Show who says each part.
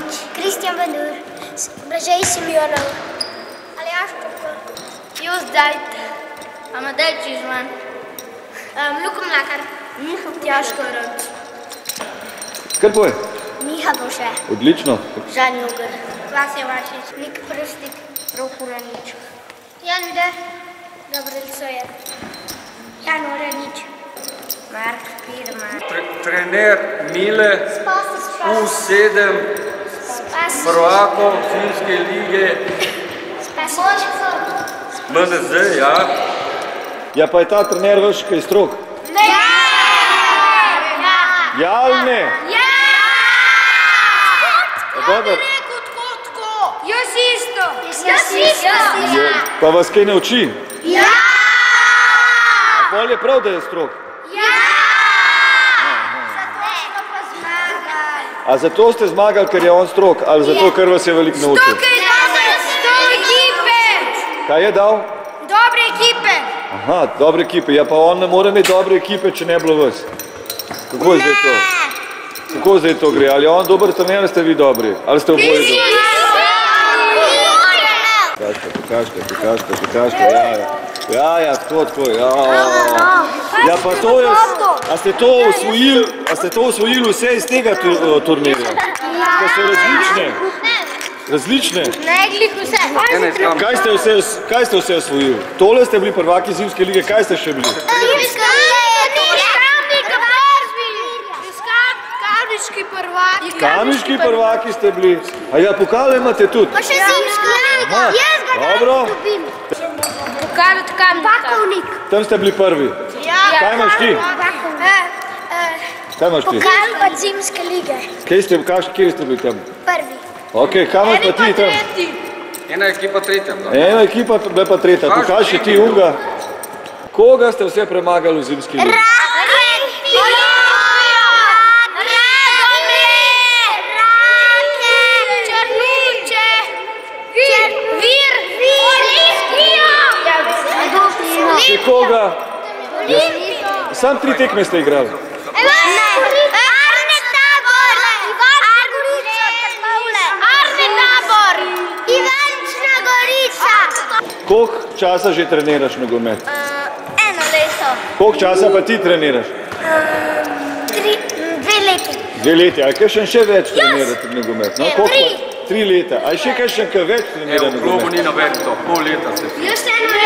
Speaker 1: Tomašič, Kristjan Bandur, Blažej Simjonov, Aljaš Pokor, Jos Dajt, Amadej Čižman, Luka Mlakar, Tjaško Rod.
Speaker 2: Kar boj?
Speaker 1: Miha Boše.
Speaker 2: Odlično.
Speaker 1: Žan Jugar, Vasja Vašič, Nik Prstik, Rok Uranič, Jan Vide, Gabriel Sojer, Jan Uranič, Mark Pirman.
Speaker 3: Trener Mile, U7, prvakov Zimske lige, MNZ, ja.
Speaker 2: Ja, pa je ta trener vaš kaj strok?
Speaker 1: Ne!
Speaker 2: Ja ali ne?
Speaker 1: Ja!
Speaker 2: Dobar.
Speaker 1: Jaz isto! Jaz isto!
Speaker 2: Pa vas kaj ne uči?
Speaker 1: Ja!
Speaker 2: Pol je prav, da je strok?
Speaker 1: Ja! Zato smo pa zmagali.
Speaker 2: A zato ste zmagali, ker je on strok, ali zato, ker vas je veliko naučil?
Speaker 1: Sto ekipe!
Speaker 2: Kaj je dal?
Speaker 1: Dobre ekipe!
Speaker 2: Aha, dobre ekipe. Ja, pa on ne more imeti dobre ekipe, če ne bilo vas. Kako zdaj to? Kako zdaj to gre? Ali je on dober trener, ali ste vi dobri? Ali ste oboje dobri? Pokažite, ja, tako, ja. Ja, pa to je, a ste to osvojili vse iz tega turnirja? Ko so različne?
Speaker 1: Ne, glih vse.
Speaker 2: Kaj ste vse osvojili? Tole ste bili prvaki Zimske lige, kaj ste še bili?
Speaker 1: Zimska Kamniški prvaki.
Speaker 2: Kamniški prvaki ste bili. A ja, pokale imate tudi?
Speaker 1: Pa še Zimska liga. Jaz ga
Speaker 2: Dobro.
Speaker 1: dobim. Pokal od Kamnika.
Speaker 2: Tam ste bili prvi. Kaj imaš ti? Kaj imaš ti?
Speaker 1: Pokal od Zimske lige.
Speaker 2: Kje ste bili tam?
Speaker 1: Prvi.
Speaker 2: Ok, kaj imaš pa ti tam?
Speaker 3: Ena ekipa tretja.
Speaker 2: Ena ekipa, bila pa tretja. Pokaž še ti, Unga. Koga ste vse premagali v Zimski ligi? Še koga? Sam 3 tekme ste igrali.
Speaker 1: Arne Tabor! Arne Tabor! Ivančna Gorica!
Speaker 2: Koliko časa že treniraš nogomet?
Speaker 1: 1 leto.
Speaker 2: Koliko časa pa ti treniraš?
Speaker 1: 2 leti.
Speaker 2: 2 leti. A je kakšen še več trenirati nogomet? 3 leta. A je še kakšen kaj več trenirati
Speaker 3: V klubu
Speaker 2: nogomet?
Speaker 3: ni noben to, pol leta ste.
Speaker 1: Jaz 1 leto.